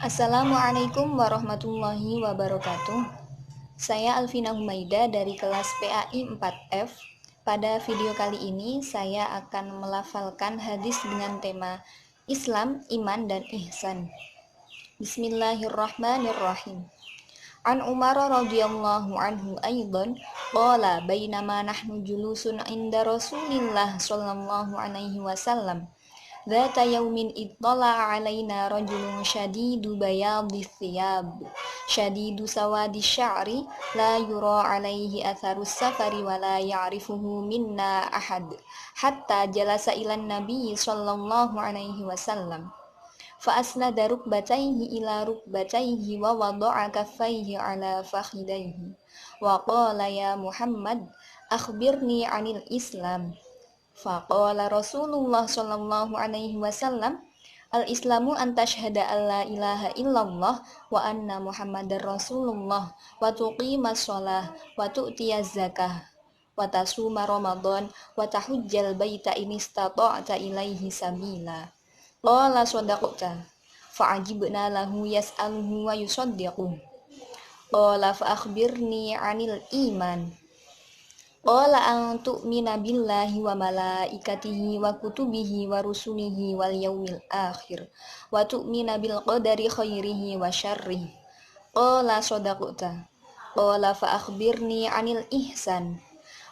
Assalamualaikum warahmatullahi wabarakatuh. Saya Alvina Humaida dari kelas PAI 4F. Pada video kali ini saya akan melafalkan hadis dengan tema Islam, Iman, dan Ihsan. Bismillahirrahmanirrahim. An Umar radhiyallahu anhu aidan qala bainama nahnu julusun inda Rasulillah sallallahu alaihi wasallam Dhata yaumin ittala'a alaina rajulun shadidu bayadhi thiyab shadidu sawadi sya'ri la yura alaihi atharus safari wa la ya'rifuhu minna ahad hatta jalasa ilan nabi sallallahu alaihi wasallam fa asnada rukbatayhi ila rukbatayhi wa wada'a kaffayhi ala fakhidayhi wa qala ya Muhammad akhbirni anil Islam. Faqala Rasulullah sallallahu alaihi wasallam Al-Islamu an tashhada an la ilaha illallah wa anna Muhammadar Rasulullah wa tuqimas shalah wa tu'tiyaz zakah wa tasuma Ramadan wa tahujjal baita in istata'ta ilaihi sabila. Qala sadaqta fa'ajibna lahu yas'aluhu wa yusaddiqu. Qala fa akhbirni 'anil iman. Qala an tu'mina billahi wa malaikatihi wa kutubihi wa rusulihi wal yaumil akhir wa tu'mina bil qadari khairihi wa syarrihi. Qala sadaqta. Qala fa akhbirni 'anil ihsan.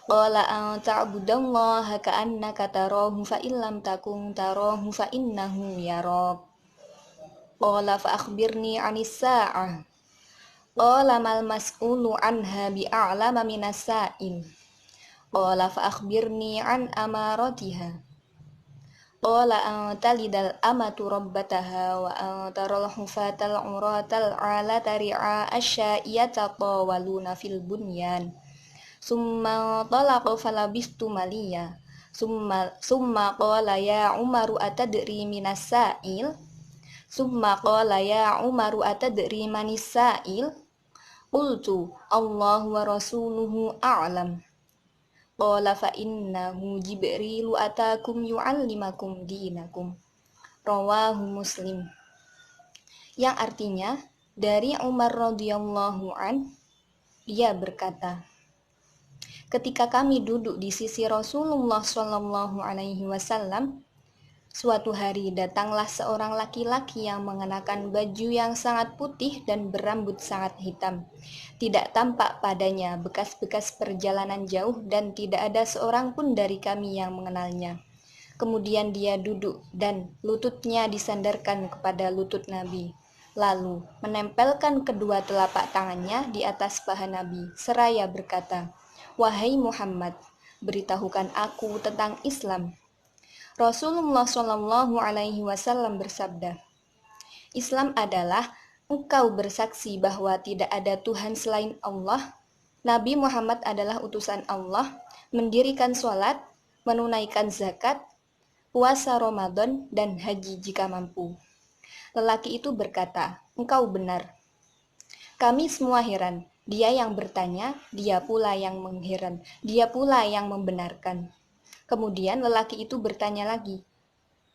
Qala an ta'budallaha ka'annaka tarahu fa illam takun tarahu fa innahu yarak. Qala fa akhbirni 'anis sa'ah. Qala mal mas'ulu anha bi'a'lama minas sa'il. Qala fa akhbirni an amaratiha. Qala an talidal amatu rabbataha wa an taral hufatal uratal alata ri'a asya'iyata tawaluna fil bunyan. Summa talaqa falabistu maliya. Summa qala ya Umaru atadri minas sa'il. Summa qala ya Umaru atadri manis sa'il. Qultu Allahu wa rasuluhu a'lam. Qala fa innahu Jibrilu atakum yu'allimakum dinakum. Rawahu Muslim. Yang artinya dari Umar radhiyallahu an, dia berkata, ketika kami duduk di sisi Rasulullah sallallahu alaihi wasallam, suatu hari datanglah seorang laki-laki yang mengenakan baju yang sangat putih dan berambut sangat hitam. Tidak tampak padanya bekas-bekas perjalanan jauh dan tidak ada seorang pun dari kami yang mengenalnya. Kemudian dia duduk dan lututnya disandarkan kepada lutut Nabi. Lalu menempelkan kedua telapak tangannya di atas paha Nabi seraya berkata, "Wahai Muhammad, beritahukan aku tentang Islam." Rasulullah Shallallahu Alaihi Wasallam bersabda, Islam adalah engkau bersaksi bahwa tidak ada Tuhan selain Allah, Nabi Muhammad adalah utusan Allah, mendirikan sholat, menunaikan zakat, puasa Ramadan, dan haji jika mampu. Lelaki itu berkata, engkau benar. Kami semua heran. Dia yang bertanya, dia pula yang mengheran, dia pula yang membenarkan. Kemudian lelaki itu bertanya lagi,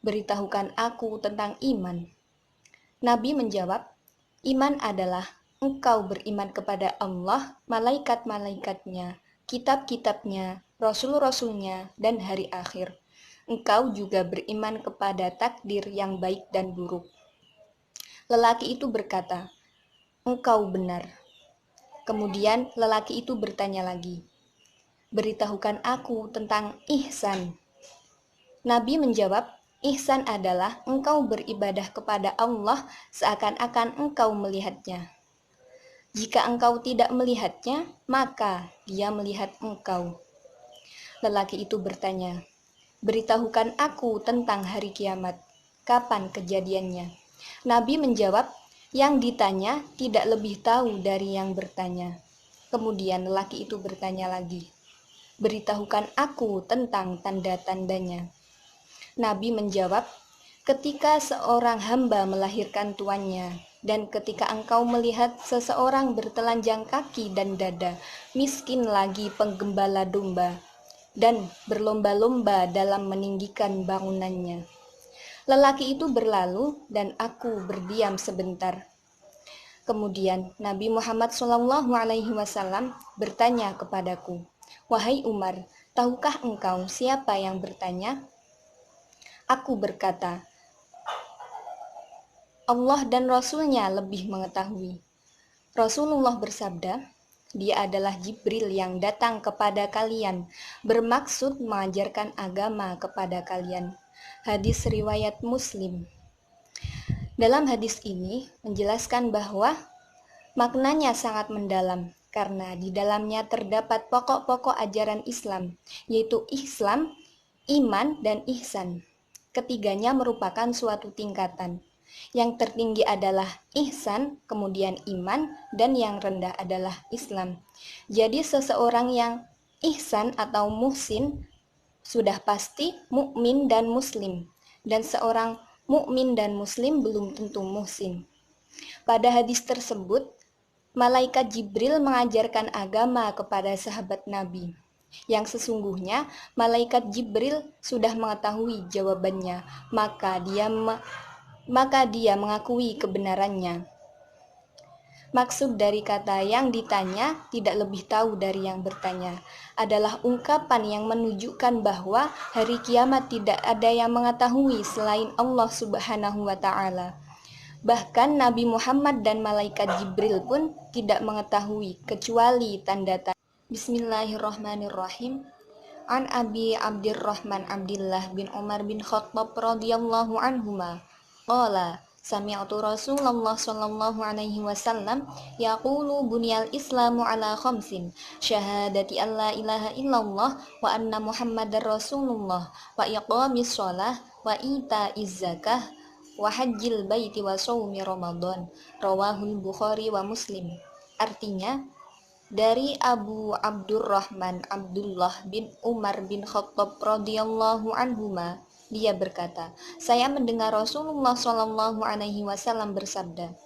beritahukan aku tentang iman. Nabi menjawab, iman adalah engkau beriman kepada Allah, malaikat-malaikatnya, kitab-kitabnya, rasul-rasulnya, dan hari akhir. Engkau juga beriman kepada takdir yang baik dan buruk. Lelaki itu berkata, engkau benar. Kemudian lelaki itu bertanya lagi, beritahukan aku tentang ihsan. Nabi menjawab, ihsan adalah engkau beribadah kepada Allah seakan-akan engkau melihatnya. Jika engkau tidak melihatnya, maka dia melihat engkau. Lelaki itu bertanya, beritahukan aku tentang hari kiamat. Kapan kejadiannya? Nabi menjawab, yang ditanya tidak lebih tahu dari yang bertanya. Kemudian lelaki itu bertanya lagi, beritahukan aku tentang tanda-tandanya. Nabi menjawab, ketika seorang hamba melahirkan tuannya, dan ketika engkau melihat seseorang bertelanjang kaki dan dada, miskin lagi penggembala domba, dan berlomba-lomba dalam meninggikan bangunannya. Lelaki itu berlalu dan aku berdiam sebentar. Kemudian Nabi Muhammad SAW bertanya kepadaku, "Wahai Umar, tahukah engkau siapa yang bertanya?" Aku berkata, "Allah dan Rasul-Nya lebih mengetahui." Rasulullah bersabda, "Dia adalah Jibril yang datang kepada kalian, bermaksud mengajarkan agama kepada kalian." Hadis riwayat Muslim. Dalam hadis ini menjelaskan bahwa maknanya sangat mendalam karena di dalamnya terdapat pokok-pokok ajaran Islam, yaitu Islam, iman, dan ihsan. Ketiganya merupakan suatu tingkatan. Yang tertinggi adalah ihsan, kemudian iman, dan yang rendah adalah Islam. Jadi seseorang yang ihsan atau muhsin sudah pasti mukmin dan muslim, dan seorang mukmin dan muslim belum tentu muhsin. Pada hadis tersebut, malaikat Jibril mengajarkan agama kepada sahabat Nabi, yang sesungguhnya malaikat Jibril sudah mengetahui jawabannya, maka dia mengakui kebenarannya. Maksud dari kata yang ditanya tidak lebih tahu dari yang bertanya adalah ungkapan yang menunjukkan bahwa hari kiamat tidak ada yang mengetahui selain Allah Subhanahu wa Ta'ala. Bahkan Nabi Muhammad dan malaikat Jibril pun tidak mengetahui kecuali tanda-tanda. Bismillahirrahmanirrahim. An Abi Abdurrahman Abdullah bin Umar bin Khattab radhiyallahu anhuma qala sami'tu Rasulullah sallallahu alaihi wasallam yaqulu bunyal islamu ala khamsin syahadati alla ilaha illallah wa anna muhammadar rasulullah wa iqamis shalah wa itaiz zakah wa hajjil baiti wa shaumi ramadan rawahul Bukhari wa Muslim. Artinya, dari Abu Abdurrahman Abdullah bin Umar bin Khattab radhiyallahu anhuma, dia berkata, saya mendengar Rasulullah Shallallahu alaihi wasallam bersabda,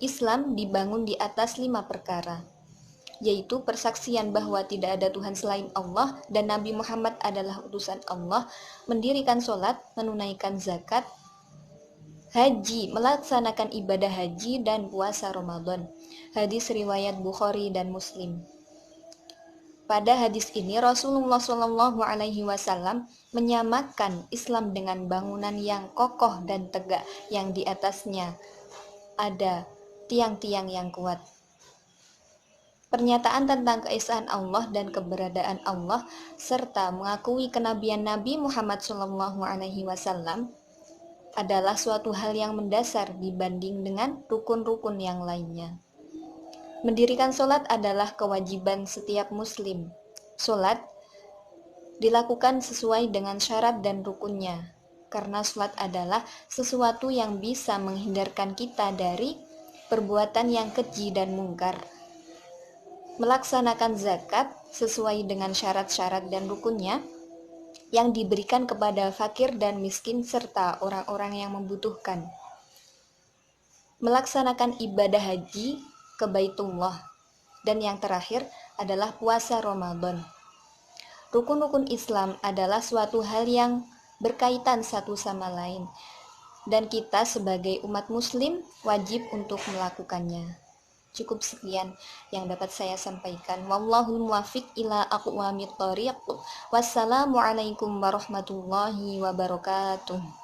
Islam dibangun di atas 5 perkara, yaitu persaksian bahwa tidak ada Tuhan selain Allah dan Nabi Muhammad adalah utusan Allah, mendirikan sholat, menunaikan zakat, haji, melaksanakan ibadah haji, dan puasa Ramadan. Hadis riwayat Bukhari dan Muslim. Pada hadis ini Rasulullah Shallallahu Alaihi Wasallam menyamakan Islam dengan bangunan yang kokoh dan tegak yang di atasnya ada tiang-tiang yang kuat. Pernyataan tentang keesaan Allah dan keberadaan Allah serta mengakui kenabian Nabi Muhammad Shallallahu Alaihi Wasallam adalah suatu hal yang mendasar dibanding dengan rukun-rukun yang lainnya. Mendirikan sholat adalah kewajiban setiap muslim. Sholat dilakukan sesuai dengan syarat dan rukunnya, karena sholat adalah sesuatu yang bisa menghindarkan kita dari perbuatan yang keji dan mungkar. Melaksanakan zakat sesuai dengan syarat-syarat dan rukunnya yang diberikan kepada fakir dan miskin serta orang-orang yang membutuhkan. Melaksanakan ibadah haji ke Baitullah, dan yang terakhir adalah puasa Ramadan. Rukun-rukun Islam adalah suatu hal yang berkaitan satu sama lain, dan kita sebagai umat muslim wajib untuk melakukannya. Cukup sekian yang dapat saya sampaikan. Wallahul muwaffiq ila aqwamit thoriq. Wassalamualaikum warahmatullahi wabarakatuh.